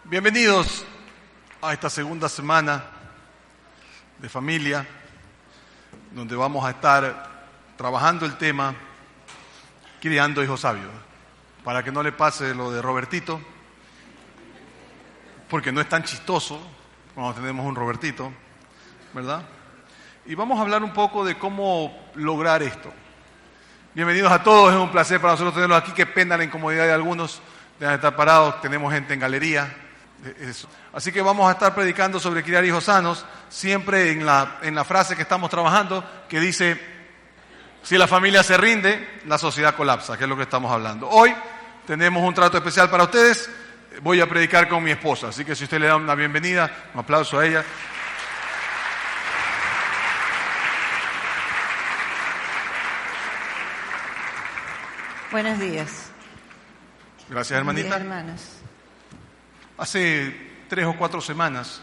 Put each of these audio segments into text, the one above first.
Bienvenidos a esta segunda semana de familia, donde vamos a estar trabajando el tema criando hijos sabios, para que no le pase lo de Robertito, porque no es tan chistoso cuando tenemos un Robertito, ¿verdad? Y vamos a hablar un poco de cómo lograr esto. Bienvenidos a todos, es un placer para nosotros tenerlos aquí. Qué pena la incomodidad de algunos, de estar parados, tenemos gente en galería. Así que vamos a estar predicando sobre criar hijos sanos, siempre en la frase que estamos trabajando, que dice: si la familia se rinde, la sociedad colapsa, que es lo que estamos hablando. Hoy tenemos un trato especial para ustedes. Voy a predicar con mi esposa, así que si usted le da una bienvenida, un aplauso a ella. Buenos días. Gracias, hermanita. Buenos días, hermanos. Hace 3 o 4 semanas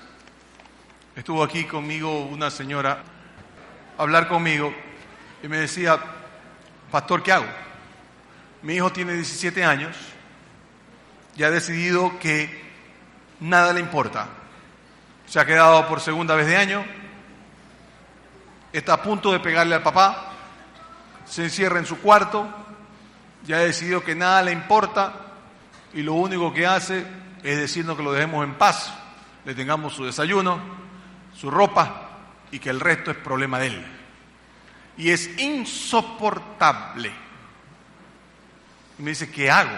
estuvo aquí conmigo una señora a hablar conmigo y me decía: pastor, ¿qué hago? Mi hijo tiene 17 años y ha decidido que nada le importa. Se ha quedado por segunda vez de año, está a punto de pegarle al papá, se encierra en su cuarto, ya ha decidido que nada le importa y lo único que hace es decirnos que lo dejemos en paz, le tengamos su desayuno, su ropa y que el resto es problema de él. Y es insoportable. Y me dice: ¿qué hago?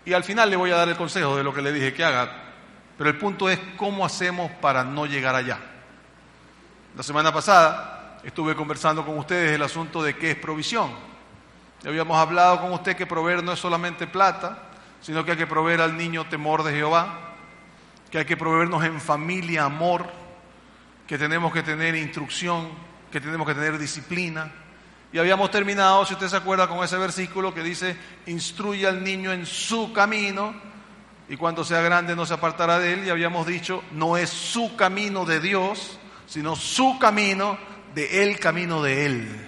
Y al final le voy a dar el consejo de lo que le dije que haga, pero el punto es cómo hacemos para no llegar allá. La semana pasada estuve conversando con ustedes el asunto de qué es provisión. Ya habíamos hablado con usted que proveer no es solamente plata, sino que hay que proveer al niño temor de Jehová, que hay que proveernos en familia amor, que tenemos que tener instrucción, que tenemos que tener disciplina. Y habíamos terminado, si usted se acuerda, con ese versículo que dice: instruye al niño en su camino y cuando sea grande no se apartará de él. Y habíamos dicho, no es su camino de Dios, sino su camino de el camino de él.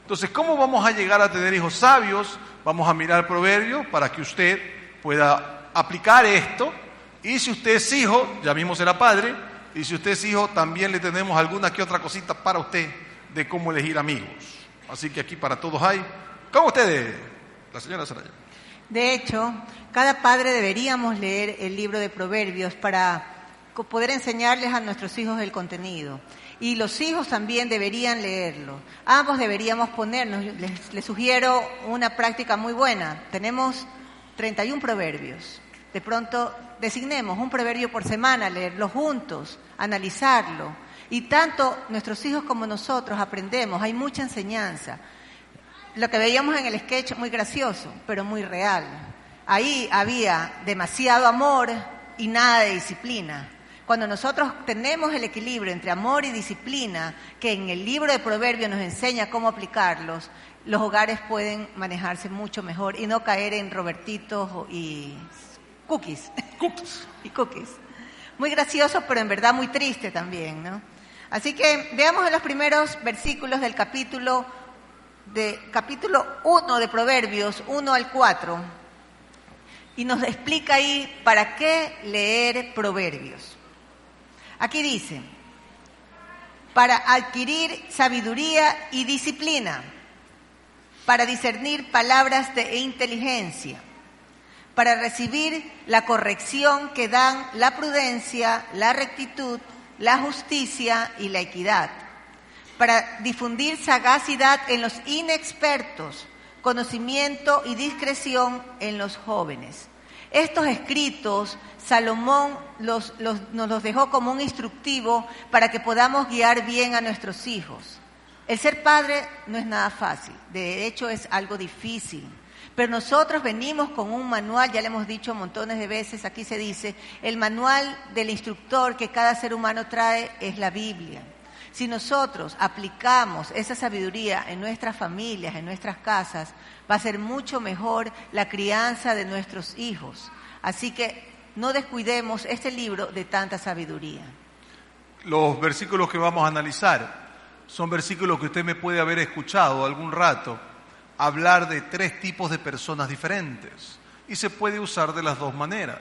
Entonces, ¿cómo vamos a llegar a tener hijos sabios? Vamos a mirar Proverbios para que usted pueda aplicar esto. Y si usted es hijo, ya mismo será padre. Y si usted es hijo, también le tenemos alguna que otra cosita para usted de cómo elegir amigos. Así que aquí para todos hay. ¿Cómo ustedes? La señora Saraya. De hecho, cada padre deberíamos leer el libro de Proverbios para poder enseñarles a nuestros hijos el contenido. Y los hijos también deberían leerlo. Ambos deberíamos ponernos. Les sugiero una práctica muy buena. Tenemos 31 proverbios. De pronto designemos un proverbio por semana, leerlo juntos, analizarlo. Y tanto nuestros hijos como nosotros aprendemos. Hay mucha enseñanza. Lo que veíamos en el sketch, muy gracioso, pero muy real. Ahí había demasiado amor y nada de disciplina. Cuando nosotros tenemos el equilibrio entre amor y disciplina, que en el libro de Proverbios nos enseña cómo aplicarlos, los hogares pueden manejarse mucho mejor y no caer en Robertitos y cookies. Y cookies. Muy gracioso, pero en verdad muy triste también, ¿no? Así que veamos en los primeros versículos del capítulo 1 de Proverbios, 1 al 4, y nos explica ahí para qué leer Proverbios. Aquí dice: para adquirir sabiduría y disciplina, para discernir palabras de inteligencia, para recibir la corrección que dan la prudencia, la rectitud, la justicia y la equidad, para difundir sagacidad en los inexpertos, conocimiento y discreción en los jóvenes. Estos escritos Salomón nos los dejó como un instructivo para que podamos guiar bien a nuestros hijos. El ser padre no es nada fácil, de hecho es algo difícil. Pero nosotros venimos con un manual, ya le hemos dicho montones de veces, aquí se dice, el manual del instructor que cada ser humano trae es la Biblia. Si nosotros aplicamos esa sabiduría en nuestras familias, en nuestras casas, va a ser mucho mejor la crianza de nuestros hijos. Así que no descuidemos este libro de tanta sabiduría. Los versículos que vamos a analizar son versículos que usted me puede haber escuchado algún rato hablar de 3 tipos de personas diferentes. Y se puede usar de las dos maneras.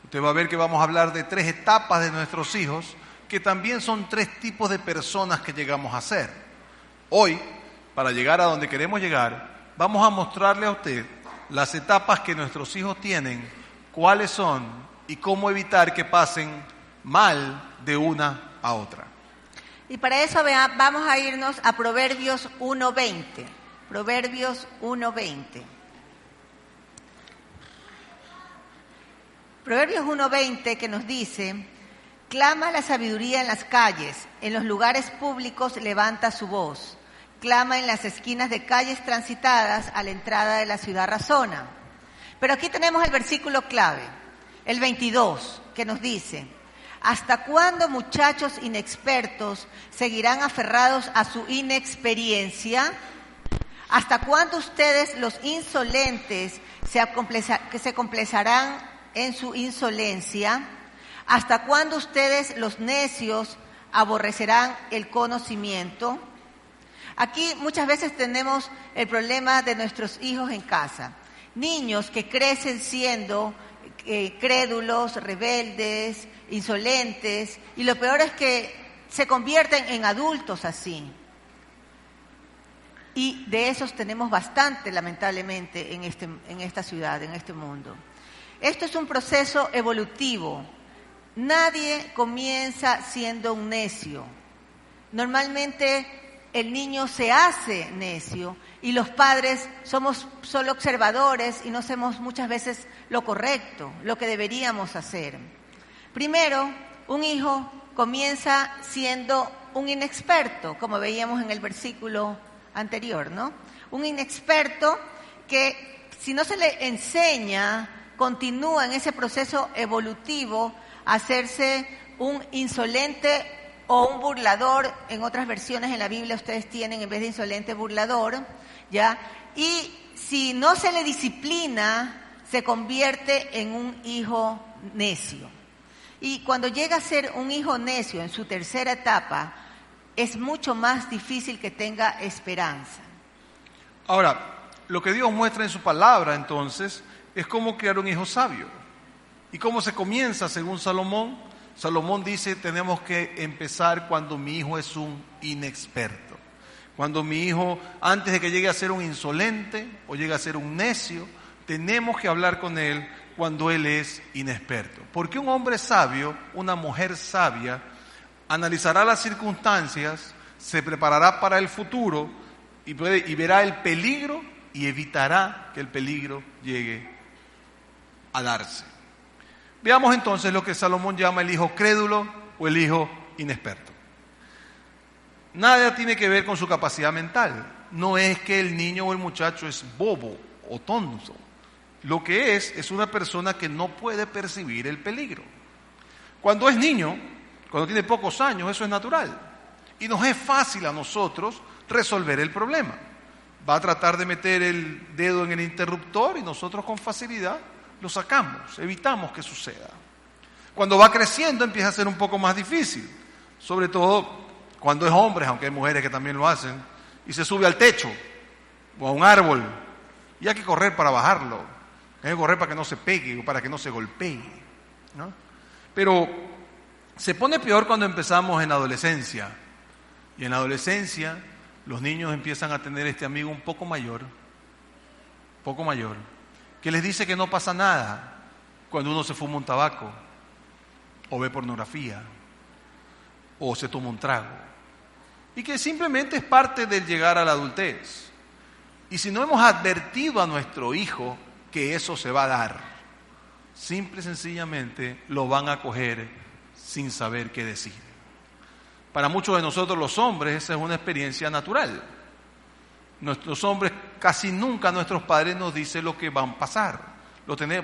Usted va a ver que vamos a hablar de 3 etapas de nuestros hijos, que también son 3 tipos de personas que llegamos a ser. Hoy, para llegar a donde queremos llegar, vamos a mostrarle a usted las etapas que nuestros hijos tienen, cuáles son y cómo evitar que pasen mal de una a otra. Y para eso vamos a irnos a Proverbios 1:20. Proverbios 1:20. Proverbios 1:20 que nos dice: clama la sabiduría en las calles, en los lugares públicos levanta su voz. Clama en las esquinas de calles transitadas, a la entrada de la ciudad razona. Pero aquí tenemos el versículo clave, el 22, que nos dice: ¿hasta cuándo, muchachos inexpertos, seguirán aferrados a su inexperiencia? ¿Hasta cuándo ustedes, los insolentes, se complazarán en su insolencia? ¿Hasta cuándo ustedes, los necios, aborrecerán el conocimiento? Aquí muchas veces tenemos el problema de nuestros hijos en casa. Niños que crecen siendo crédulos, rebeldes, insolentes, y lo peor es que se convierten en adultos así. Y de esos tenemos bastante, lamentablemente, en esta ciudad, en este mundo. Esto es un proceso evolutivo. Nadie comienza siendo un necio. Normalmente el niño se hace necio y los padres somos solo observadores y no hacemos muchas veces lo correcto, lo que deberíamos hacer. Primero, un hijo comienza siendo un inexperto, como veíamos en el versículo anterior, ¿no? Un inexperto que, si no se le enseña, continúa en ese proceso evolutivo a hacerse un insolente o un burlador. En otras versiones en la Biblia ustedes tienen, en vez de insolente, burlador, ¿ya? Y si no se le disciplina, se convierte en un hijo necio. Y cuando llega a ser un hijo necio en su tercera etapa, es mucho más difícil que tenga esperanza. Ahora, lo que Dios muestra en su palabra, entonces, es cómo crear un hijo sabio. ¿Y cómo se comienza, según Salomón? Salomón dice, tenemos que empezar cuando mi hijo es un inexperto. Cuando mi hijo, antes de que llegue a ser un insolente o llegue a ser un necio, tenemos que hablar con él cuando él es inexperto. Porque un hombre sabio, una mujer sabia, analizará las circunstancias, se preparará para el futuro y verá el peligro y evitará que el peligro llegue a darse. Veamos entonces lo que Salomón llama el hijo crédulo o el hijo inexperto. Nada tiene que ver con su capacidad mental. No es que el niño o el muchacho es bobo o tonto. Lo que es una persona que no puede percibir el peligro. Cuando es niño, cuando tiene pocos años, eso es natural. Y nos es fácil a nosotros resolver el problema. Va a tratar de meter el dedo en el interruptor y nosotros con facilidad lo sacamos, evitamos que suceda. Cuando va creciendo empieza a ser un poco más difícil, sobre todo cuando es hombre, aunque hay mujeres que también lo hacen, y se sube al techo o a un árbol y hay que correr para bajarlo, hay que correr para que no se pegue o para que no se golpee, ¿no? Pero se pone peor cuando empezamos en la adolescencia, y en la adolescencia los niños empiezan a tener este amigo un poco mayor, que les dice que no pasa nada cuando uno se fuma un tabaco, o ve pornografía, o se toma un trago, y que simplemente es parte del llegar a la adultez. Y si no hemos advertido a nuestro hijo que eso se va a dar, simple y sencillamente lo van a coger sin saber qué decir. Para muchos de nosotros los hombres esa es una experiencia natural. Nuestros hombres, casi nunca nuestros padres nos dicen lo que van a pasar.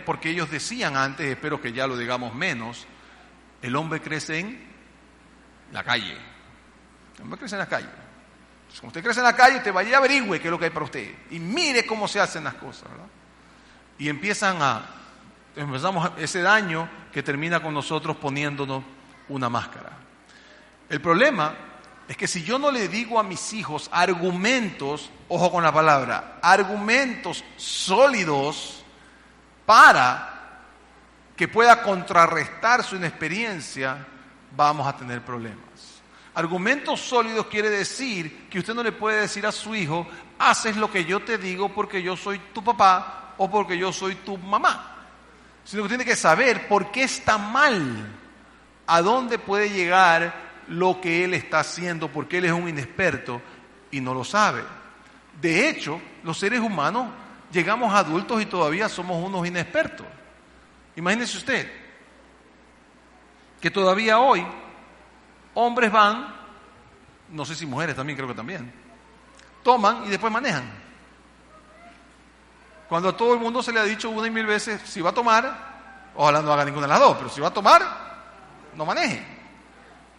Porque ellos decían antes, espero que ya lo digamos menos, el hombre crece en la calle. El hombre crece en la calle. Entonces, como usted crece en la calle, usted vaya y averigüe qué es lo que hay para usted. Y mire cómo se hacen las cosas, ¿verdad? Y empezamos ese daño que termina con nosotros poniéndonos una máscara. El problema es que si yo no le digo a mis hijos argumentos, ojo con la palabra, argumentos sólidos para que pueda contrarrestar su inexperiencia, vamos a tener problemas. Argumentos sólidos quiere decir que usted no le puede decir a su hijo, haces lo que yo te digo porque yo soy tu papá o porque yo soy tu mamá. Sino que tiene que saber por qué está mal, a dónde puede llegar lo que él está haciendo, porque él es un inexperto y no lo sabe. De hecho, los seres humanos llegamos a adultos y todavía somos unos inexpertos. Imagínese usted que todavía hoy hombres van, no sé si mujeres también, creo que también, toman y después manejan. Cuando a todo el mundo se le ha dicho una y mil veces, si va a tomar, ojalá no haga ninguna de las dos, pero si va a tomar, no maneje.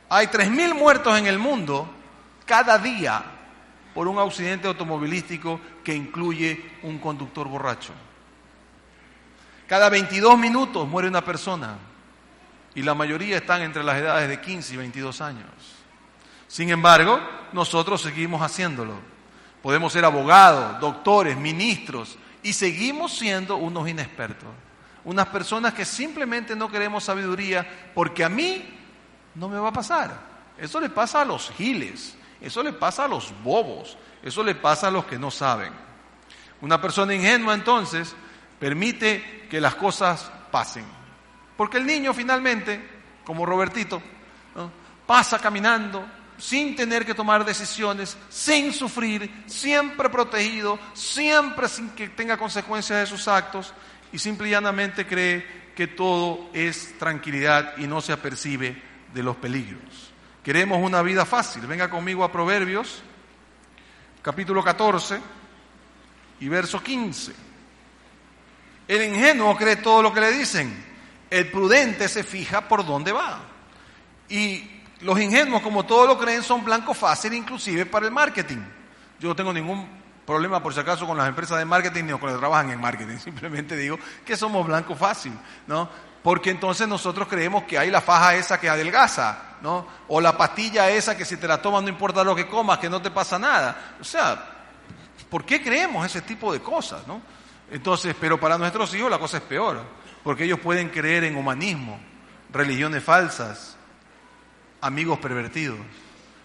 Hay 3.000 muertos en el mundo cada día por un accidente automovilístico que incluye un conductor borracho. Cada 22 minutos muere una persona y la mayoría están entre las edades de 15 y 22 años. Sin embargo, nosotros seguimos haciéndolo. Podemos ser abogados, doctores, ministros y seguimos siendo unos inexpertos. Unas personas que simplemente no queremos sabiduría porque a mí no me va a pasar. Eso le pasa a los giles, eso le pasa a los bobos, eso le pasa a los que no saben. Una persona ingenua entonces permite que las cosas pasen. Porque el niño finalmente, como Robertito, ¿no?, pasa caminando sin tener que tomar decisiones, sin sufrir, siempre protegido, siempre sin que tenga consecuencias de sus actos y simple y llanamente cree que todo es tranquilidad y no se apercibe de los peligros. Queremos una vida fácil. Venga conmigo a Proverbios, capítulo 14 y verso 15. El ingenuo cree todo lo que le dicen. El prudente se fija por dónde va. Y los ingenuos, como todo lo creen, son blanco fácil, inclusive para el marketing. Yo no tengo ningún problema, por si acaso, con las empresas de marketing ni con los que trabajan en marketing. Simplemente digo que somos blanco fácil, ¿no? Porque entonces nosotros creemos que hay la faja esa que adelgaza, ¿no? O la pastilla esa que si te la tomas no importa lo que comas, que no te pasa nada. O sea, ¿por qué creemos ese tipo de cosas, no? Entonces, pero para nuestros hijos la cosa es peor, porque ellos pueden creer en humanismo, religiones falsas, amigos pervertidos,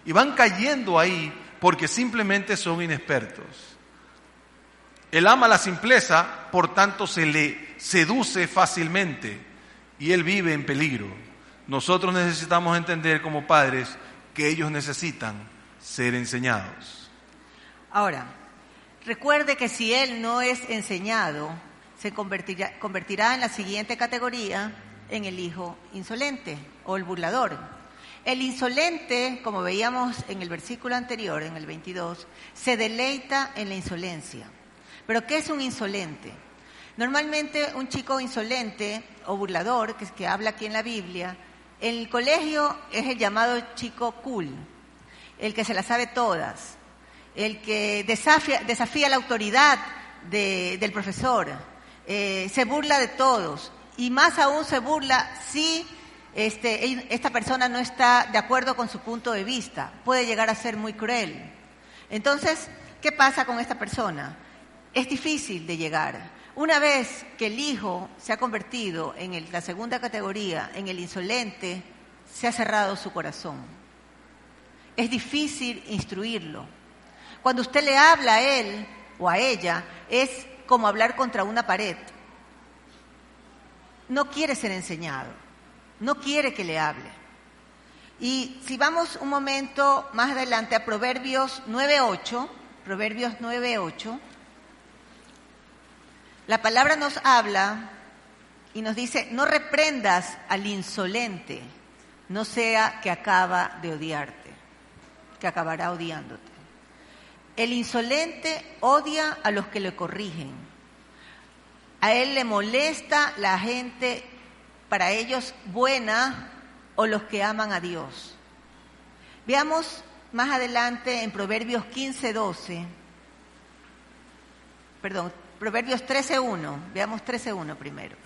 y van cayendo ahí porque simplemente son inexpertos. Él ama la simpleza, por tanto se le seduce fácilmente y él vive en peligro. Nosotros necesitamos entender como padres que ellos necesitan ser enseñados. Ahora, recuerde que si él no es enseñado, se convertirá en la siguiente categoría, en el hijo insolente o el burlador. El insolente, como veíamos en el versículo anterior, en el 22, se deleita en la insolencia. ¿Pero qué es un insolente? Normalmente un chico insolente o burlador, que habla aquí en la Biblia, en el colegio es el llamado chico cool, el que se las sabe todas, el que desafía la autoridad del profesor, se burla de todos y más aún se burla si esta persona no está de acuerdo con su punto de vista, puede llegar a ser muy cruel. Entonces, ¿qué pasa con esta persona? Es difícil de llegar. Una vez que el hijo se ha convertido en la segunda categoría, en el insolente, se ha cerrado su corazón. Es difícil instruirlo. Cuando usted le habla a él o a ella, es como hablar contra una pared. No quiere ser enseñado, no quiere que le hable. Y si vamos un momento más adelante a Proverbios 9:8, la palabra nos habla y nos dice, no reprendas al insolente, no sea que acaba de odiarte, que acabará odiándote. El insolente odia a los que le corrigen. A él le molesta la gente, para ellos buena, o los que aman a Dios. Veamos más adelante en Proverbios 13:1. Veamos 13:1 primero.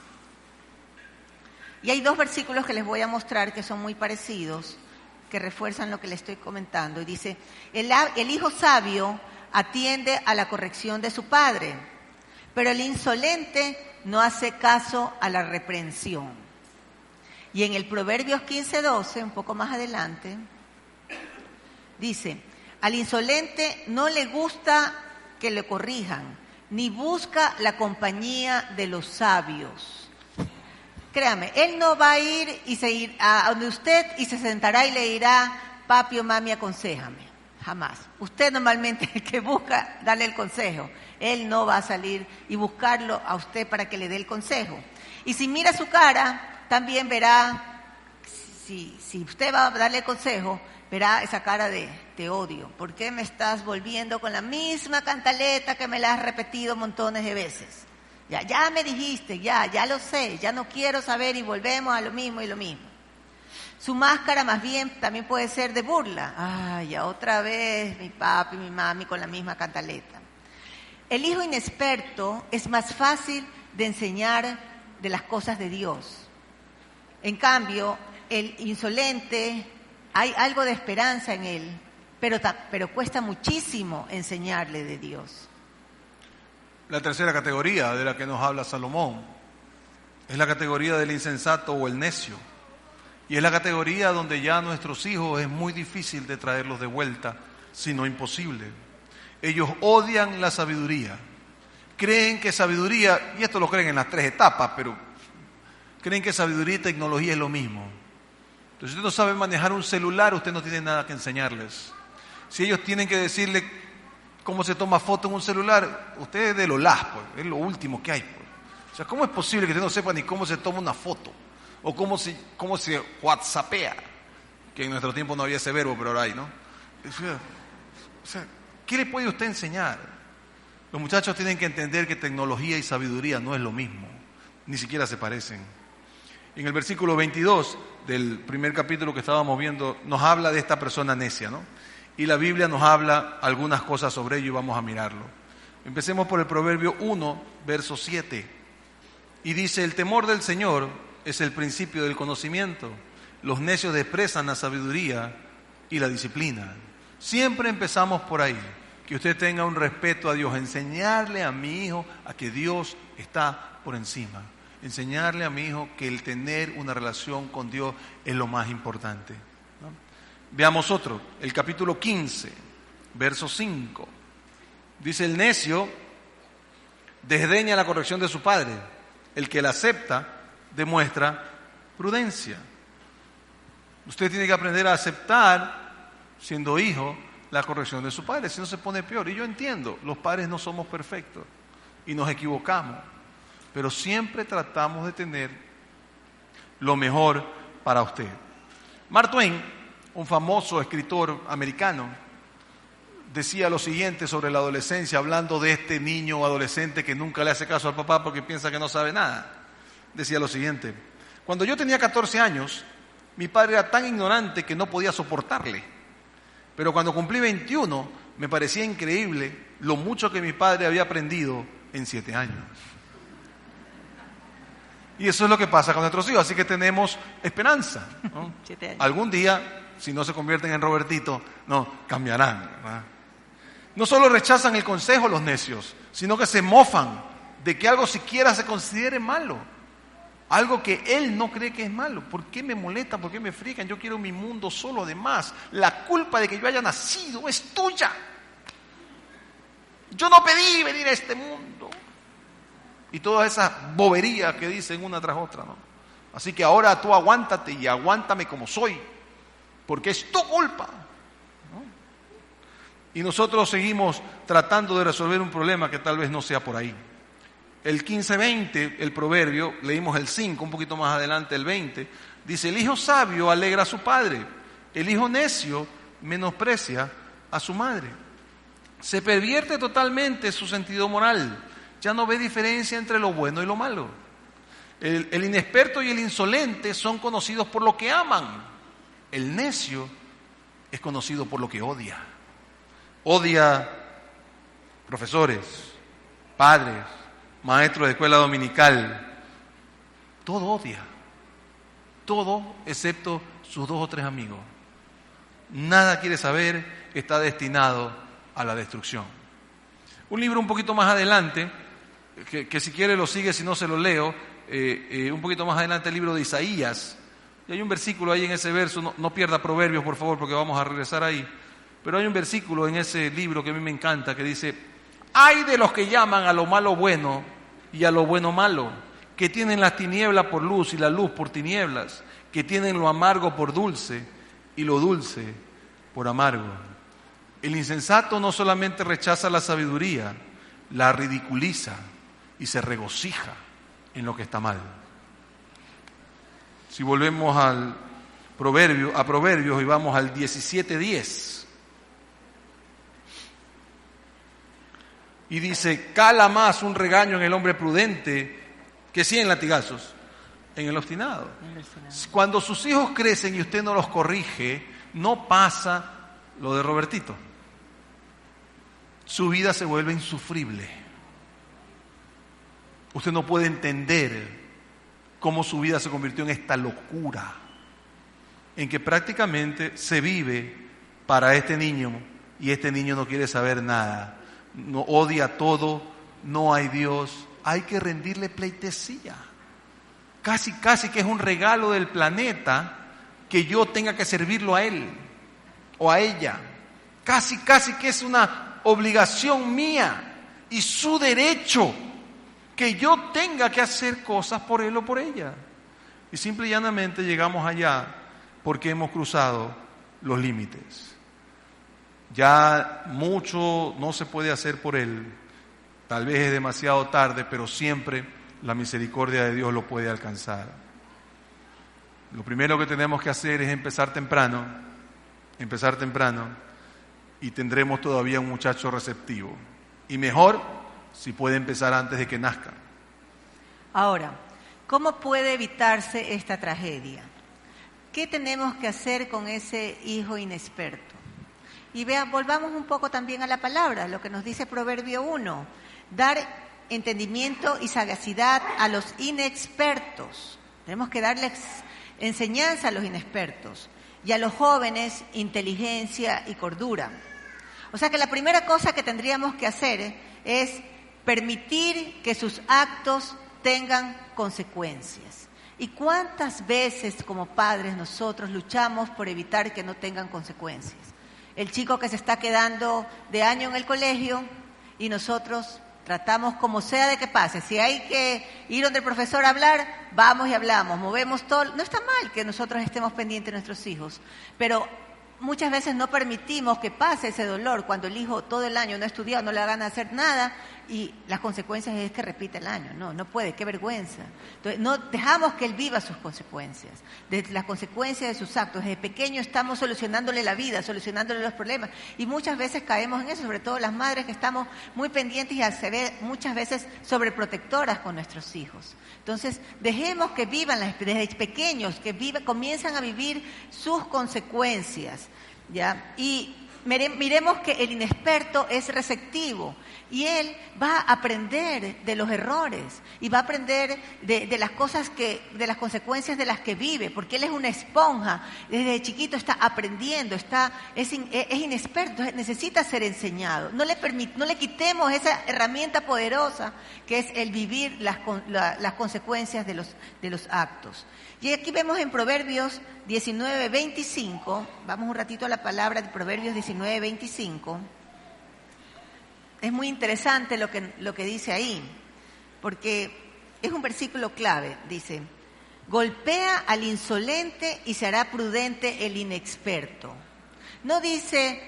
Y hay dos versículos que les voy a mostrar que son muy parecidos, que refuerzan lo que les estoy comentando. Y dice, el hijo sabio atiende a la corrección de su padre, pero el insolente no hace caso a la reprensión. Y en el Proverbios 15:12, un poco más adelante, dice, al insolente no le gusta que le corrijan, ni busca la compañía de los sabios. Créame, él no va a ir y se ir a donde usted y se sentará y le dirá, papi o mami, aconséjame. Jamás. Usted normalmente es el que busca darle el consejo. Él no va a salir y buscarlo a usted para que le dé el consejo. Y si mira su cara, también verá, si usted va a darle el consejo, verá esa cara de odio. ¿Por qué me estás volviendo con la misma cantaleta que me la has repetido montones de veces? Ya me dijiste, ya lo sé, ya no quiero saber y volvemos a lo mismo y lo mismo. Su máscara más bien también puede ser de burla. Ay, ya otra vez mi papi, mi mami con la misma cantaleta. El hijo inexperto es más fácil de enseñar de las cosas de Dios. En cambio, el insolente, hay algo de esperanza en él, pero cuesta muchísimo enseñarle de Dios. La tercera categoría de la que nos habla Salomón es la categoría del insensato o el necio. Y es la categoría donde ya nuestros hijos es muy difícil de traerlos de vuelta, sino imposible. Ellos odian la sabiduría. Creen que sabiduría, y esto lo creen en las 3 etapas, pero creen que sabiduría y tecnología es lo mismo. Entonces, si usted no sabe manejar un celular, usted no tiene nada que enseñarles. Si ellos tienen que decirle cómo se toma foto en un celular, usted es de lo las, pues, es lo último que hay. Pues. O sea, ¿cómo es posible que usted no sepa ni cómo se toma una foto? O cómo se whatsappea, que en nuestro tiempo no había ese verbo, pero ahora hay, ¿no? O sea, ¿qué le puede usted enseñar? Los muchachos tienen que entender que tecnología y sabiduría no es lo mismo, ni siquiera se parecen. En el versículo 22 del primer capítulo que estábamos viendo, nos habla de esta persona necia, ¿no? Y la Biblia nos habla algunas cosas sobre ello y vamos a mirarlo. Empecemos por el Proverbio 1, verso 7. Y dice, el temor del Señor es el principio del conocimiento. Los necios desprecian la sabiduría y la disciplina. Siempre empezamos por ahí. Que usted tenga un respeto a Dios. Enseñarle a mi hijo a que Dios está por encima. Enseñarle a mi hijo que el tener una relación con Dios es lo más importante, ¿no? Veamos otro, el capítulo 15, verso 5. Dice, el necio desdeña la corrección de su padre. El que la acepta demuestra prudencia. Usted tiene que aprender a aceptar, siendo hijo, la corrección de su padre, si no se pone peor. Y yo entiendo, los padres no somos perfectos y nos equivocamos, pero siempre tratamos de tener lo mejor para usted. Mark Twain, un famoso escritor americano, decía lo siguiente sobre la adolescencia, hablando de este niño o adolescente que nunca le hace caso al papá porque piensa que no sabe nada. Decía lo siguiente, cuando yo tenía 14 años, mi padre era tan ignorante que no podía soportarle. Pero cuando cumplí 21, me parecía increíble lo mucho que mi padre había aprendido en 7 años. Y eso es lo que pasa con nuestros hijos, así que tenemos esperanza, ¿no? 7 años. Algún día, si no se convierten en Robertito, no, cambiarán, ¿verdad? No solo rechazan el consejo los necios, sino que se mofan de que algo siquiera se considere malo. Algo que él no cree que es malo. ¿Por qué me molestan? ¿Por qué me frican? Yo quiero mi mundo solo. Además, la culpa de que yo haya nacido es tuya. Yo no pedí venir a este mundo. Y todas esas boberías que dicen una tras otra, ¿no? Así que ahora tú aguántate y aguántame como soy, porque es tu culpa, ¿no? Y nosotros seguimos tratando de resolver un problema que tal vez no sea por ahí. El 15:20, el proverbio, leímos el 5, un poquito más adelante el 20, dice, el hijo sabio alegra a su padre, el hijo necio menosprecia a su madre. Se pervierte totalmente su sentido moral, ya no ve diferencia entre lo bueno y lo malo. El inexperto y el insolente son conocidos por lo que aman, el necio es conocido por lo que odia. Odia profesores, padres, maestros de escuela dominical, todo odia, todo excepto sus 2 o 3 amigos. Nada quiere saber, está destinado a la destrucción. Un libro un poquito más adelante que si quiere lo sigue, si no se lo leo, un poquito más adelante el libro de Isaías. Y hay un versículo ahí en ese verso, no pierda Proverbios por favor porque vamos a regresar ahí, pero hay un versículo en ese libro que a mí me encanta que dice: ay de los que llaman a lo malo bueno y a lo bueno malo, que tienen la tiniebla por luz y la luz por tinieblas, que tienen lo amargo por dulce y lo dulce por amargo. El insensato no solamente rechaza la sabiduría, la ridiculiza y se regocija en lo que está mal. Si volvemos a Proverbios y vamos al 17:10. Y dice: cala más un regaño en el hombre prudente que 100 latigazos en el obstinado. Cuando sus hijos crecen y usted no los corrige, no pasa lo de Robertito. Su vida se vuelve insufrible. Usted no puede entender cómo su vida se convirtió en esta locura, en que prácticamente se vive para este niño y este niño no quiere saber nada, no odia todo, no hay Dios, hay que rendirle pleitesía. Casi que es un regalo del planeta que yo tenga que servirlo a él o a ella. Casi que es una obligación mía y su derecho que yo tenga que hacer cosas por él o por ella. Y simple y llanamente llegamos allá porque hemos cruzado los límites. Ya mucho no se puede hacer por él, tal vez es demasiado tarde, pero siempre la misericordia de Dios lo puede alcanzar. Lo primero que tenemos que hacer es empezar temprano, y tendremos todavía un muchacho receptivo. Y mejor si puede empezar antes de que nazca. Ahora, ¿cómo puede evitarse esta tragedia? ¿Qué tenemos que hacer con ese hijo inexperto? Y volvamos un poco también a la palabra, lo que nos dice Proverbio 1, dar entendimiento y sagacidad a los inexpertos. Tenemos que darles enseñanza a los inexpertos y a los jóvenes inteligencia y cordura. O sea que la primera cosa que tendríamos que hacer es permitir que sus actos tengan consecuencias. ¿Y cuántas veces como padres nosotros luchamos por evitar que no tengan consecuencias? El chico que se está quedando de año en el colegio y nosotros tratamos como sea de que pase. Si hay que ir donde el profesor a hablar, vamos y hablamos, movemos todo. No está mal que nosotros estemos pendientes de nuestros hijos, pero muchas veces no permitimos que pase ese dolor cuando el hijo todo el año no ha estudiado, no le da ganas de hacer nada y las consecuencias es que repite el año. No puede, qué vergüenza. Entonces, no dejamos que él viva sus consecuencias, de las consecuencias de sus actos. Desde pequeño estamos solucionándole la vida, solucionándole los problemas y muchas veces caemos en eso, sobre todo las madres que estamos muy pendientes y muchas veces sobreprotectoras con nuestros hijos. Entonces, dejemos que vivan desde pequeños, comienzan a vivir sus consecuencias, ¿ya? Y miremos que el inexperto es receptivo y él va a aprender de los errores y va a aprender de las cosas de las consecuencias de las que vive, porque él es una esponja, desde chiquito está aprendiendo, es inexperto, necesita ser enseñado. No le quitemos esa herramienta poderosa que es el vivir las consecuencias de los actos. Y aquí vemos en Proverbios 19:25, vamos un ratito a la palabra de Proverbios 19:25. Es muy interesante lo que dice ahí, porque es un versículo clave. Dice: golpea al insolente y se hará prudente el inexperto. No dice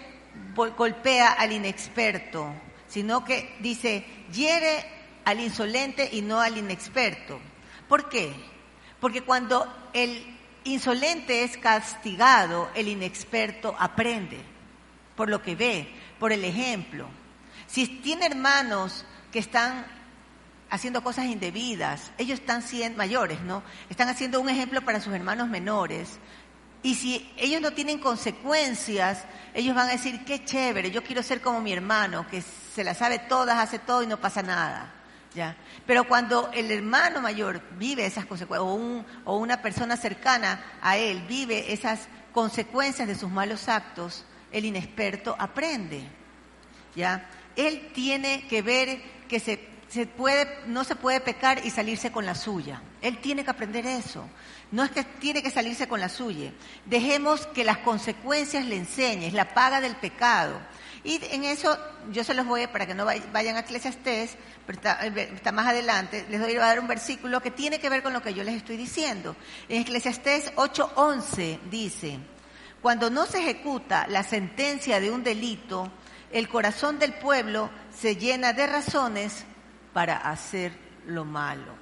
golpea al inexperto, sino que dice hiere al insolente y no al inexperto. ¿Por qué? Porque cuando el insolente es castigado, el inexperto aprende por lo que ve, por el ejemplo. Si tiene hermanos que están haciendo cosas indebidas, ellos están siendo mayores, ¿no? Están haciendo un ejemplo para sus hermanos menores. Y si ellos no tienen consecuencias, ellos van a decir, qué chévere, yo quiero ser como mi hermano, que se la sabe todas, hace todo y no pasa nada. ¿Ya? Pero cuando el hermano mayor vive esas consecuencias, o una persona cercana a él vive esas consecuencias de sus malos actos, el inexperto aprende. ¿Ya? Él tiene que ver que no se puede pecar y salirse con la suya. Él tiene que aprender eso. No es que tiene que salirse con la suya. Dejemos que las consecuencias le enseñen, la paga del pecado. Y en eso yo se los voy, para que no vayan a Eclesiastés, pero está más adelante, les voy a dar un versículo que tiene que ver con lo que yo les estoy diciendo. En Eclesiastés 8:11 dice: cuando no se ejecuta la sentencia de un delito, el corazón del pueblo se llena de razones para hacer lo malo.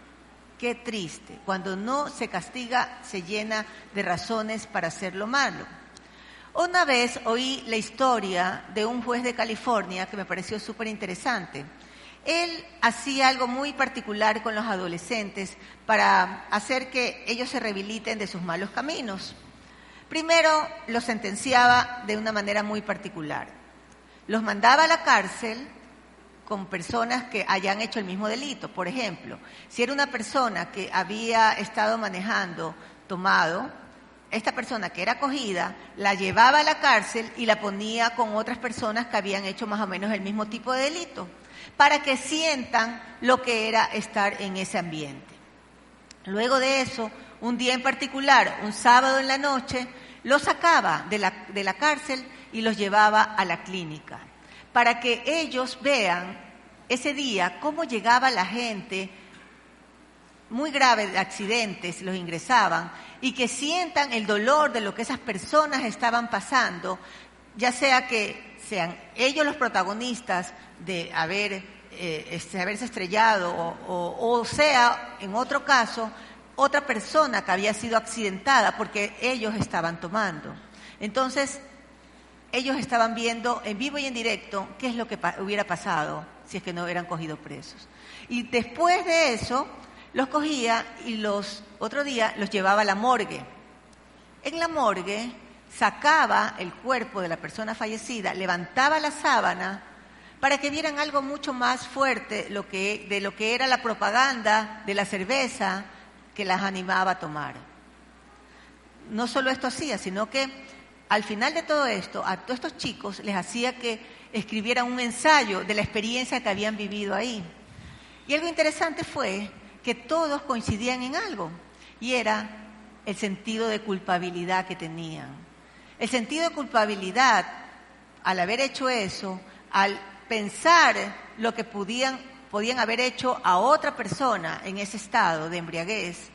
Qué triste. Cuando no se castiga, se llena de razones para hacer lo malo. Una vez oí la historia de un juez de California que me pareció súper interesante. Él hacía algo muy particular con los adolescentes para hacer que ellos se rehabiliten de sus malos caminos. Primero, los sentenciaba de una manera muy particular. Los mandaba a la cárcel con personas que hayan hecho el mismo delito. Por ejemplo, si era una persona que había estado manejando tomado, esta persona que era cogida la llevaba a la cárcel y la ponía con otras personas que habían hecho más o menos el mismo tipo de delito, para que sientan lo que era estar en ese ambiente. Luego de eso, un día en particular, un sábado en la noche, los sacaba de la cárcel y los llevaba a la clínica, para que ellos vean ese día cómo llegaba la gente muy grave de accidentes, los ingresaban, y que sientan el dolor de lo que esas personas estaban pasando, ya sea que sean ellos los protagonistas de haberse estrellado o sea, en otro caso, otra persona que había sido accidentada porque ellos estaban tomando. Entonces, ellos estaban viendo en vivo y en directo qué es lo que hubiera pasado si es que no hubieran cogido presos. Y después de eso, los cogía y otro día los llevaba a la morgue. En la morgue sacaba el cuerpo de la persona fallecida, levantaba la sábana para que vieran algo mucho más fuerte de lo que era la propaganda de la cerveza que las animaba a tomar. No solo esto hacía, sino que al final de todo esto, a todos estos chicos les hacía que escribieran un ensayo de la experiencia que habían vivido ahí. Y algo interesante fue que todos coincidían en algo, y era el sentido de culpabilidad que tenían. El sentido de culpabilidad, al haber hecho eso, al pensar lo que podían haber hecho a otra persona en ese estado de embriaguez,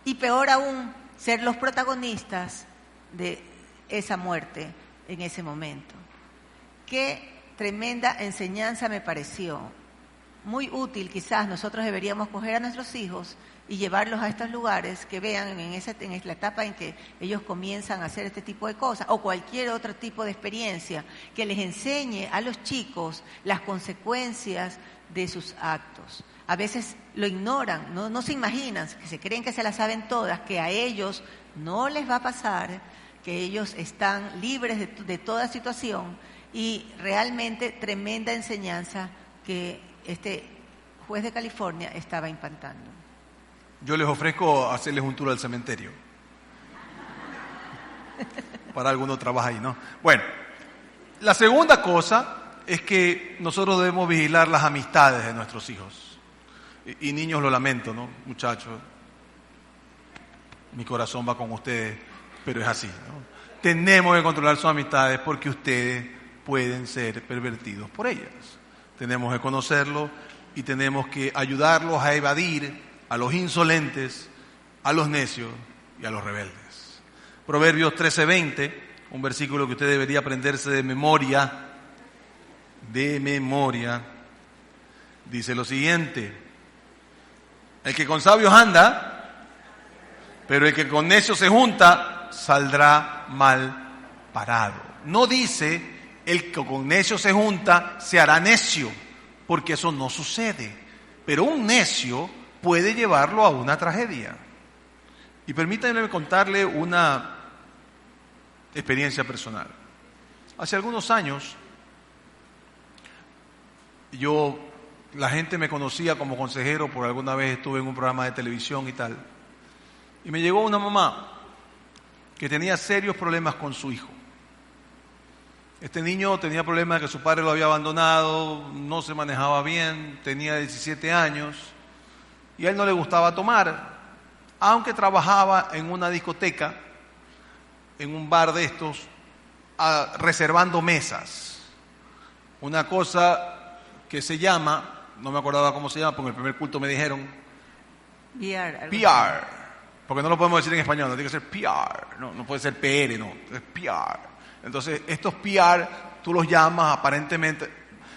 y peor aún, ser los protagonistas de esa muerte en ese momento. Qué tremenda enseñanza me pareció. Muy útil, quizás nosotros deberíamos coger a nuestros hijos y llevarlos a estos lugares, que vean en la etapa en que ellos comienzan a hacer este tipo de cosas, o cualquier otro tipo de experiencia, que les enseñe a los chicos las consecuencias de sus actos. A veces lo ignoran, no se imaginan, que se creen que se las saben todas, que a ellos no les va a pasar, que ellos están libres de toda situación, y realmente tremenda enseñanza que este juez de California estaba implantando. Yo les ofrezco hacerles un tour al cementerio. Para alguno trabaja ahí, ¿no? Bueno, la segunda cosa es que nosotros debemos vigilar las amistades de nuestros hijos. Y niños, lo lamento, ¿no? Muchachos, mi corazón va con ustedes, pero es así, ¿no? Tenemos que controlar sus amistades porque ustedes pueden ser pervertidos por ellas. Tenemos que conocerlos y tenemos que ayudarlos a evadir a los insolentes, a los necios y a los rebeldes. Proverbios 13:20, un versículo que usted debería aprenderse de memoria, dice lo siguiente: el que con sabios anda, pero el que con necios se junta, saldrá mal parado. No dice el que con necios se junta se hará necio, porque eso no sucede. Pero un necio puede llevarlo a una tragedia. Y permítanme contarle una experiencia personal. Hace algunos años, la gente me conocía como consejero, por alguna vez estuve en un programa de televisión y tal. Y me llegó una mamá que tenía serios problemas con su hijo. Este niño tenía problemas de que su padre lo había abandonado, no se manejaba bien, tenía 17 años y a él no le gustaba tomar, aunque trabajaba en una discoteca, en un bar de estos, reservando mesas. Una cosa que se llama, no me acordaba cómo se llama, porque en el primer culto me dijeron PR, porque no lo podemos decir en español, no tiene que ser PR, no puede ser PR, no, es PR. Entonces, estos PR, tú los llamas, aparentemente,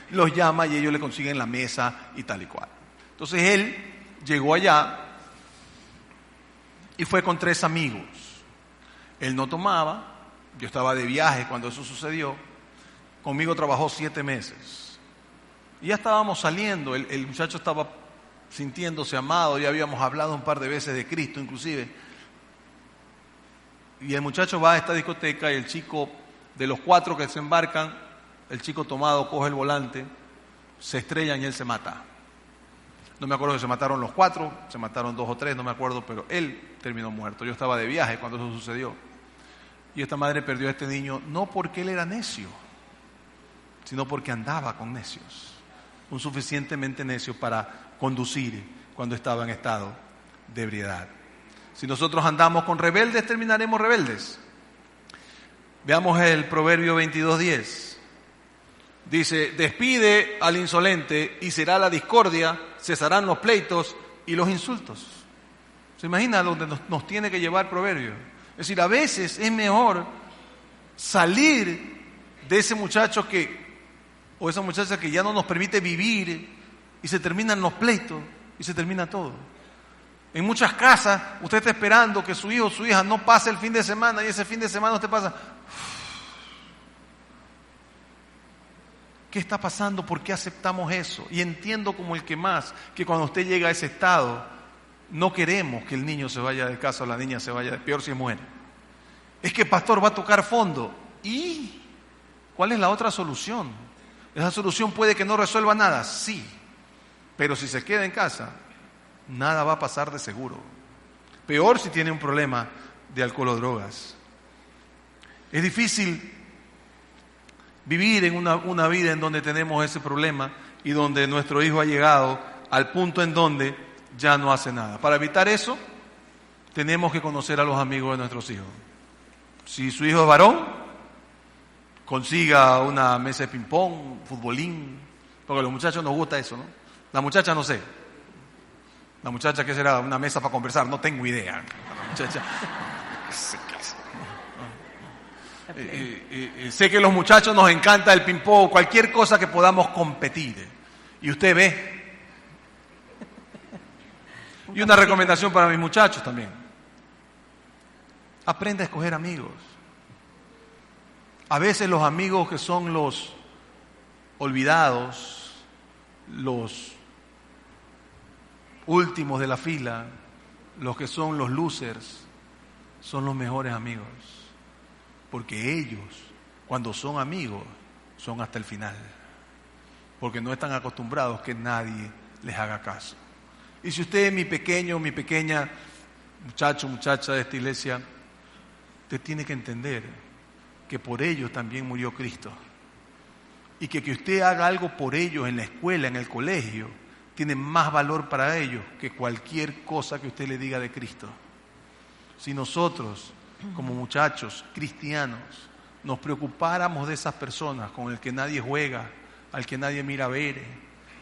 los llamas y ellos le consiguen la mesa y tal y cual. Entonces, él llegó allá y fue con 3 amigos. Él no tomaba, yo estaba de viaje cuando eso sucedió, conmigo trabajó 7 meses. Y ya estábamos saliendo, el muchacho estaba sintiéndose amado, ya habíamos hablado un par de veces de Cristo inclusive. Y el muchacho va a esta discoteca y el chico, de los 4 que se embarcan, el chico tomado coge el volante, se estrellan y él se mata. No me acuerdo si se mataron los 4, se mataron 2 o 3, no me acuerdo, pero él terminó muerto. Yo estaba de viaje cuando eso sucedió. Y esta madre perdió a este niño no porque él era necio, sino porque andaba con necios. Un suficientemente necio para conducir cuando estaba en estado de ebriedad. Si nosotros andamos con rebeldes, terminaremos rebeldes. Veamos el Proverbio 22:10. Dice, despide al insolente y será la discordia, cesarán los pleitos y los insultos. ¿Se imagina dónde nos tiene que llevar Proverbio? Es decir, a veces es mejor salir de ese muchacho o esa muchacha que ya no nos permite vivir y se terminan los pleitos y se termina todo. En muchas casas usted está esperando que su hijo o su hija no pase el fin de semana y ese fin de semana usted pasa. ¿Qué está pasando? ¿Por qué aceptamos eso? Y entiendo como el que más, que cuando usted llega a ese estado, no queremos que el niño se vaya de casa o la niña se vaya, peor si muere. Es que pastor va a tocar fondo. ¿Y cuál es la otra solución? Esa solución puede que no resuelva nada, sí. Pero si se queda en casa, nada va a pasar de seguro. Peor si tiene un problema de alcohol o drogas. Es difícil vivir en una vida en donde tenemos ese problema y donde nuestro hijo ha llegado al punto en donde ya no hace nada. Para evitar eso, tenemos que conocer a los amigos de nuestros hijos. Si su hijo es varón, consiga una mesa de ping-pong, futbolín, porque a los muchachos nos gusta eso, ¿no? La muchacha no sé. La muchacha, ¿qué será? Una mesa para conversar, no tengo idea. La muchacha... sé que a los muchachos nos encanta el ping-pong, cualquier cosa que podamos competir. Y usted ve. Y una recomendación para mis muchachos también. Aprende a escoger amigos. A veces los amigos que son los olvidados, los últimos de la fila, los que son los losers, son los mejores amigos. Porque ellos, cuando son amigos, son hasta el final. Porque no están acostumbrados que nadie les haga caso. Y si usted es mi pequeño, mi pequeña, muchacho, muchacha de esta iglesia, usted tiene que entender que por ellos también murió Cristo. Y que usted haga algo por ellos en la escuela, en el colegio, tiene más valor para ellos que cualquier cosa que usted le diga de Cristo. Si nosotros, como muchachos cristianos, nos preocupáramos de esas personas con el que nadie juega, al que nadie mira a ver,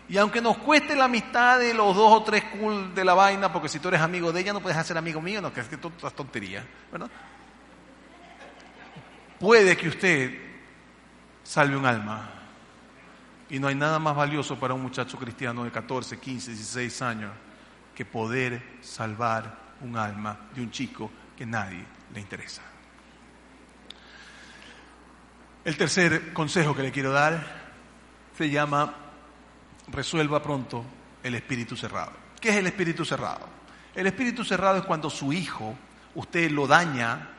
y aunque nos cueste la amistad de los 2 o 3 cool de la vaina, porque si tú eres amigo de ella no puedes ser amigo mío, no, que es que todas las tonterías, ¿verdad? Puede que usted salve un alma, y no hay nada más valioso para un muchacho cristiano de 14, 15, 16 años que poder salvar un alma de un chico que nadie le interesa. El tercer consejo que le quiero dar se llama resuelva pronto el espíritu cerrado. ¿Qué es el espíritu cerrado? El espíritu cerrado es cuando su hijo, usted lo daña,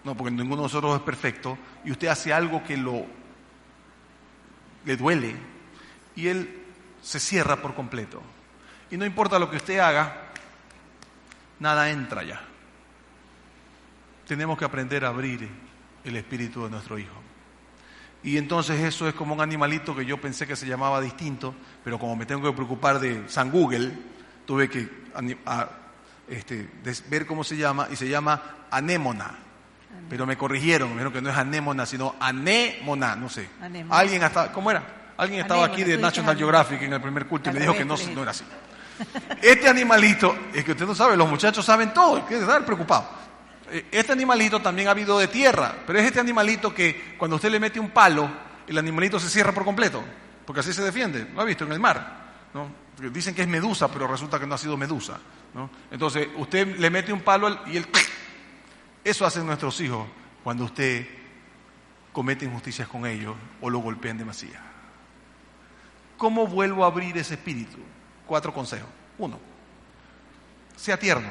no, porque ninguno de nosotros es perfecto, y usted hace algo que le duele, y él se cierra por completo. Y no importa lo que usted haga, nada entra ya. Tenemos que aprender a abrir el espíritu de nuestro hijo. Y entonces eso es como un animalito que yo pensé que se llamaba distinto, pero como me tengo que preocupar de San Google, tuve que ver cómo se llama, y se llama anémona. Pero me corrigieron, me dijeron que no es anémona, sino anémona, no sé. Anémona. Alguien hasta, ¿cómo era? Alguien estaba Anémona, aquí de tú National dices Geographic en el primer culto y me dijo que no, revés, no era así. Este animalito, es que usted no sabe, los muchachos saben todo, hay que estar preocupado. Este animalito también ha habido de tierra, pero es este animalito que cuando usted le mete un palo, el animalito se cierra por completo, porque así se defiende, lo ha visto en el mar, ¿no? Dicen que es medusa, pero resulta que no ha sido medusa, ¿no? Entonces usted le mete un palo y él... Eso hacen nuestros hijos cuando usted comete injusticias con ellos o lo golpean demasiado. ¿Cómo vuelvo a abrir ese espíritu? 4 consejos. 1. Sea tierno.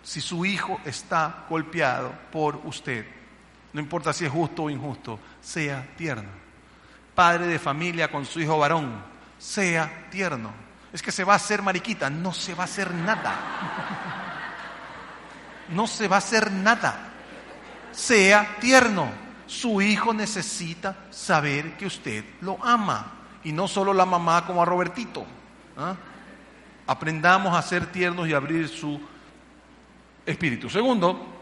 Si su hijo está golpeado por usted, no importa si es justo o injusto, sea tierno. Padre de familia con su hijo varón, sea tierno. Es que se va a hacer mariquita, no se va a hacer nada. No se va a hacer nada. Sea tierno. Su hijo necesita saber que usted lo ama. Y no solo la mamá como a Robertito. ¿Ah? Aprendamos a ser tiernos y abrir su espíritu. Segundo,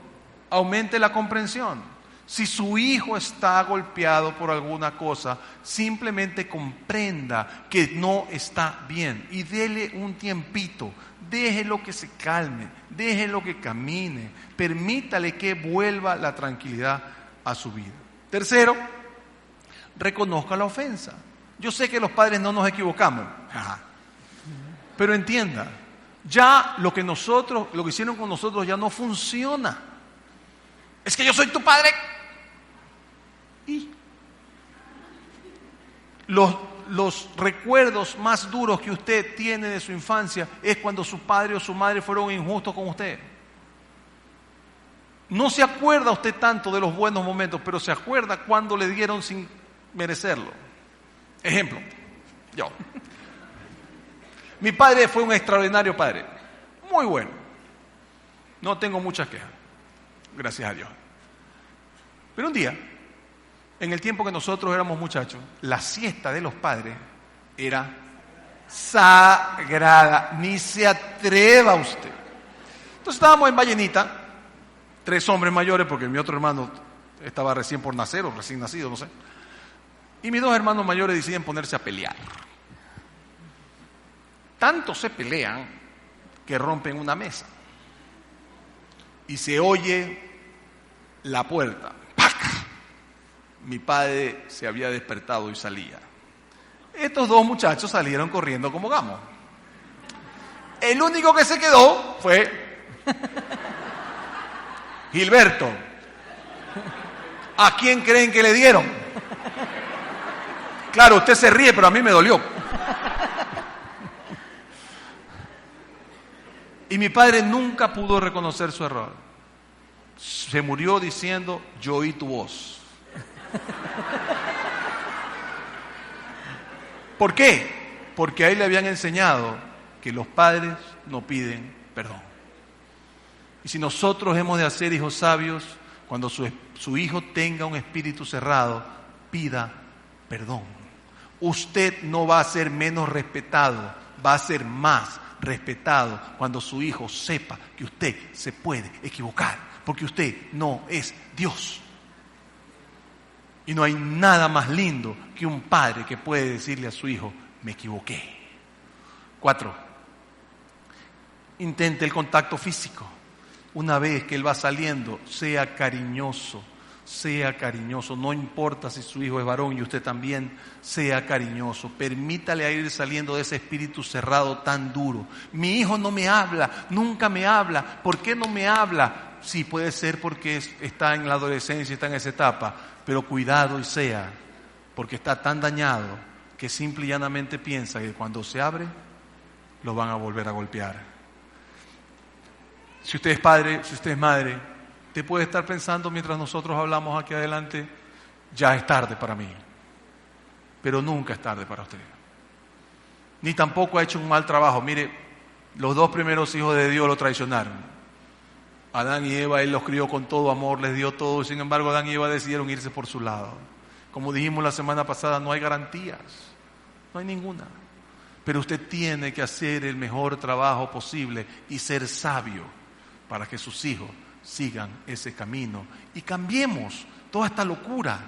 aumente la comprensión. Si su hijo está golpeado por alguna cosa, simplemente comprenda que no está bien y dele un tiempito. Déjelo que se calme, déjelo que camine, permítale que vuelva la tranquilidad a su vida. Tercero, reconozca la ofensa. Yo sé que los padres no nos equivocamos, pero entienda, ya lo que hicieron con nosotros ya no funciona. Es que yo soy tu padre. Y los recuerdos más duros que usted tiene de su infancia es cuando su padre o su madre fueron injustos con usted. No se acuerda usted tanto de los buenos momentos, pero se acuerda cuando le dieron sin merecerlo. Ejemplo, yo. Mi padre fue un extraordinario padre, muy bueno. No tengo muchas quejas, gracias a Dios. Pero un día, en el tiempo que nosotros éramos muchachos, la siesta de los padres era sagrada, ni se atreva usted. Entonces estábamos en Vallenita, 3 hombres mayores, porque mi otro hermano estaba recién por nacer o recién nacido, no sé. Y mis 2 hermanos mayores deciden ponerse a pelear. Tanto se pelean que rompen una mesa. Y se oye la puerta. ¡Pac! Mi padre se había despertado y salía. Estos 2 muchachos salieron corriendo como gamos. El único que se quedó fue Gilberto. ¿A quién creen que le dieron? Claro, usted se ríe, pero a mí me dolió. Y mi padre nunca pudo reconocer su error. Se murió diciendo, yo oí tu voz. ¿Por qué? Porque a él le habían enseñado que los padres no piden perdón. Y si nosotros hemos de hacer hijos sabios, cuando su hijo tenga un espíritu cerrado, pida perdón. Usted no va a ser menos respetado, va a ser más respetado cuando su hijo sepa que usted se puede equivocar, porque usted no es Dios. Y no hay nada más lindo que un padre que puede decirle a su hijo, me equivoqué. 4, intente el contacto físico. Una vez que él va saliendo, sea cariñoso, no importa si su hijo es varón y usted también, sea cariñoso, permítale a ir saliendo de ese espíritu cerrado tan duro. Mi hijo no me habla, nunca me habla, ¿por qué no me habla? Sí, puede ser porque está en la adolescencia, está en esa etapa, pero cuidado y sea, porque está tan dañado que simple y llanamente piensa que cuando se abre, lo van a volver a golpear. Si usted es padre, si usted es madre, usted puede estar pensando mientras nosotros hablamos aquí adelante, ya es tarde para mí, pero nunca es tarde para usted. Ni tampoco ha hecho un mal trabajo. Mire, los 2 primeros hijos de Dios lo traicionaron. Adán y Eva, Él los crió con todo amor, les dio todo, sin embargo Adán y Eva decidieron irse por su lado. Como dijimos la semana pasada, no hay garantías, no hay ninguna. Pero usted tiene que hacer el mejor trabajo posible y ser sabio para que sus hijos sigan ese camino. Y cambiemos toda esta locura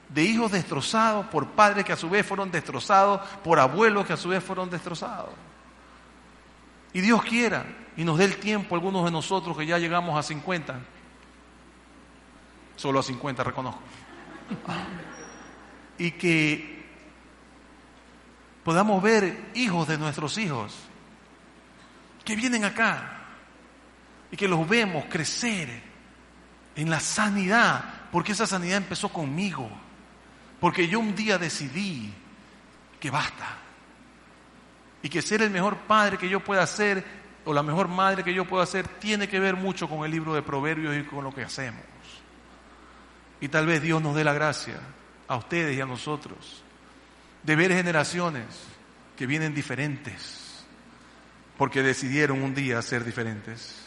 de hijos destrozados por padres que a su vez fueron destrozados, por abuelos que a su vez fueron destrozados. Y Dios quiera y nos dé el tiempo, algunos de nosotros que ya llegamos a 50, solo a 50 reconozco, y que podamos ver hijos de nuestros hijos que vienen acá y que los vemos crecer en la sanidad, porque esa sanidad empezó conmigo, porque yo un día decidí que basta y que ser el mejor padre que yo pueda ser o la mejor madre que yo pueda ser tiene que ver mucho con el libro de Proverbios y con lo que hacemos. Y tal vez Dios nos dé la gracia a ustedes y a nosotros de ver generaciones que vienen diferentes porque decidieron un día ser diferentes.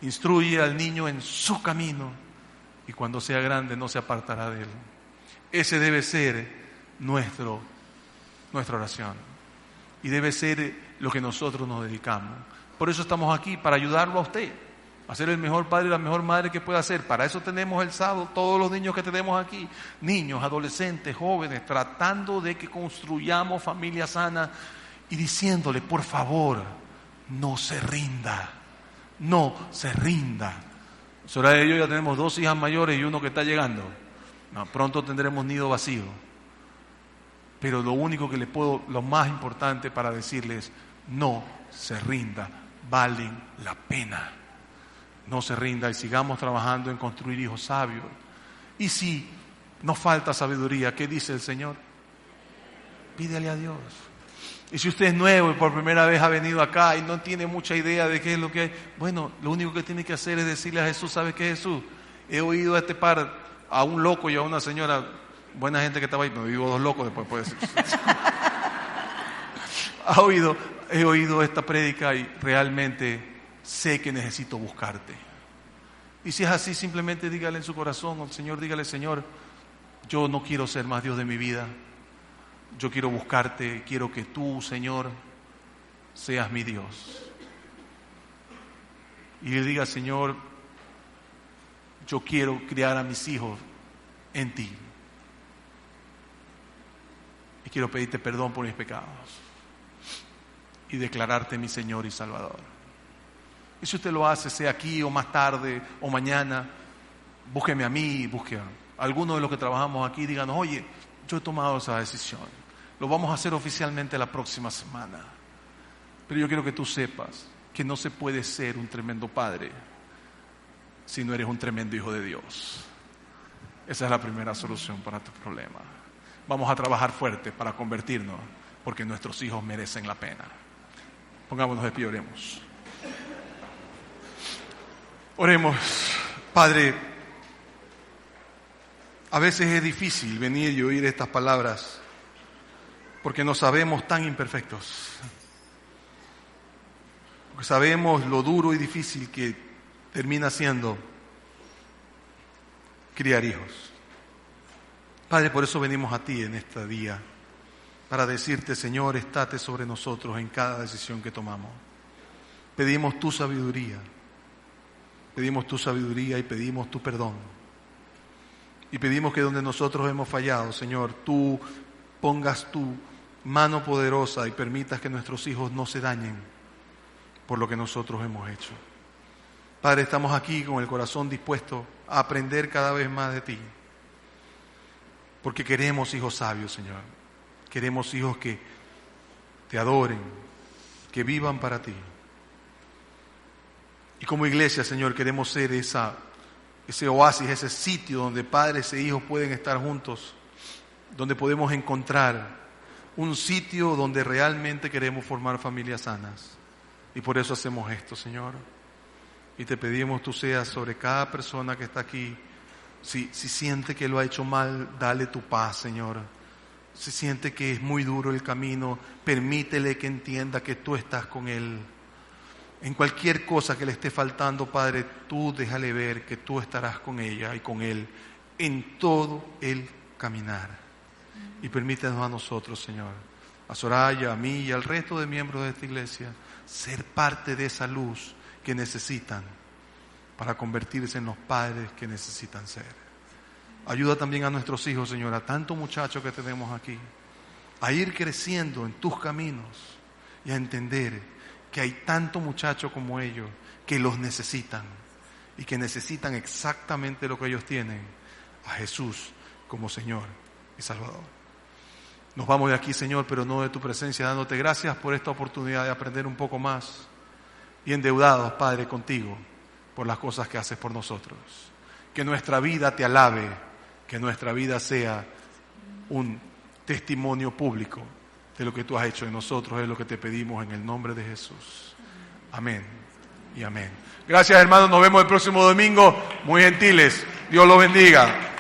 Instruye al niño en su camino y cuando sea grande no se apartará de él. Ese debe ser nuestra oración y debe ser lo que nosotros nos dedicamos. Por eso estamos aquí, para ayudarlo a usted a ser el mejor padre y la mejor madre que pueda ser. Para eso tenemos el sábado todos los niños que tenemos aquí, niños, adolescentes, jóvenes, tratando de que construyamos familias sanas y diciéndole, por favor, no se rinda, no se rinda. Soraya y yo ya tenemos 2 hijas mayores y uno que está llegando. No, pronto tendremos nido vacío. Pero lo único que lo más importante para decirles, no se rinda, valen la pena. No se rinda y sigamos trabajando en construir hijos sabios. Y si nos falta sabiduría, ¿qué dice el Señor? Pídele a Dios. Y si usted es nuevo y por primera vez ha venido acá y no tiene mucha idea de qué es lo que hay, bueno, lo único que tiene que hacer es decirle a Jesús, ¿sabe qué, Jesús? He oído a este par, a un loco y a una señora, buena gente que estaba ahí, no digo 2 locos, después puede ser. He oído esta prédica y realmente sé que necesito buscarte. Y si es así, simplemente dígale en su corazón al Señor, dígale, Señor, yo no quiero ser más Dios de mi vida. Yo quiero buscarte, quiero que tú, Señor, seas mi Dios. Y le diga, Señor, yo quiero criar a mis hijos en ti. Y quiero pedirte perdón por mis pecados. Y declararte mi Señor y Salvador. Y si usted lo hace, sea aquí o más tarde o mañana, búsqueme a mí, busque a alguno de los que trabajamos aquí, díganos, oye, yo he tomado esa decisión. Lo vamos a hacer oficialmente la próxima semana. Pero yo quiero que tú sepas que no se puede ser un tremendo padre si no eres un tremendo hijo de Dios. Esa es la primera solución para tu problema. Vamos a trabajar fuerte para convertirnos, porque nuestros hijos merecen la pena. Pongámonos de pie, oremos. Oremos. Padre, a veces es difícil venir y oír estas palabras porque nos sabemos tan imperfectos, porque sabemos lo duro y difícil que termina siendo criar hijos. Padre, por eso venimos a ti en este día, para decirte, Señor, estate sobre nosotros en cada decisión que tomamos. Pedimos tu sabiduría y pedimos tu perdón. Y pedimos que donde nosotros hemos fallado, Señor, tú pongas tu mano poderosa y permitas que nuestros hijos no se dañen por lo que nosotros hemos hecho. Padre, estamos aquí con el corazón dispuesto a aprender cada vez más de ti, porque queremos hijos sabios, Señor. Queremos hijos que te adoren, que vivan para ti. Y como iglesia, Señor, queremos ser ese oasis, ese sitio donde padres e hijos pueden estar juntos, donde podemos encontrar un sitio donde realmente queremos formar familias sanas. Y por eso hacemos esto, Señor. Y te pedimos tú seas sobre cada persona que está aquí. Si siente que lo ha hecho mal, dale tu paz, Señor. Si siente que es muy duro el camino, permítele que entienda que tú estás con él. En cualquier cosa que le esté faltando, Padre, tú déjale ver que tú estarás con ella y con él en todo el caminar. Y permítenos a nosotros, Señor, a Soraya, a mí y al resto de miembros de esta iglesia, ser parte de esa luz que necesitan para convertirse en los padres que necesitan ser. Ayuda también a nuestros hijos, Señor, a tantos muchachos que tenemos aquí, a ir creciendo en tus caminos y a entender que hay tantos muchachos como ellos que los necesitan y que necesitan exactamente lo que ellos tienen, a Jesús como Señor y Salvador. Nos vamos de aquí, Señor, pero no de tu presencia, dándote gracias por esta oportunidad de aprender un poco más y endeudados, Padre, contigo por las cosas que haces por nosotros. Que nuestra vida te alabe, que nuestra vida sea un testimonio público de lo que tú has hecho en nosotros, es lo que te pedimos en el nombre de Jesús. Amén y amén. Gracias, hermanos, nos vemos el próximo domingo, muy gentiles. Dios los bendiga.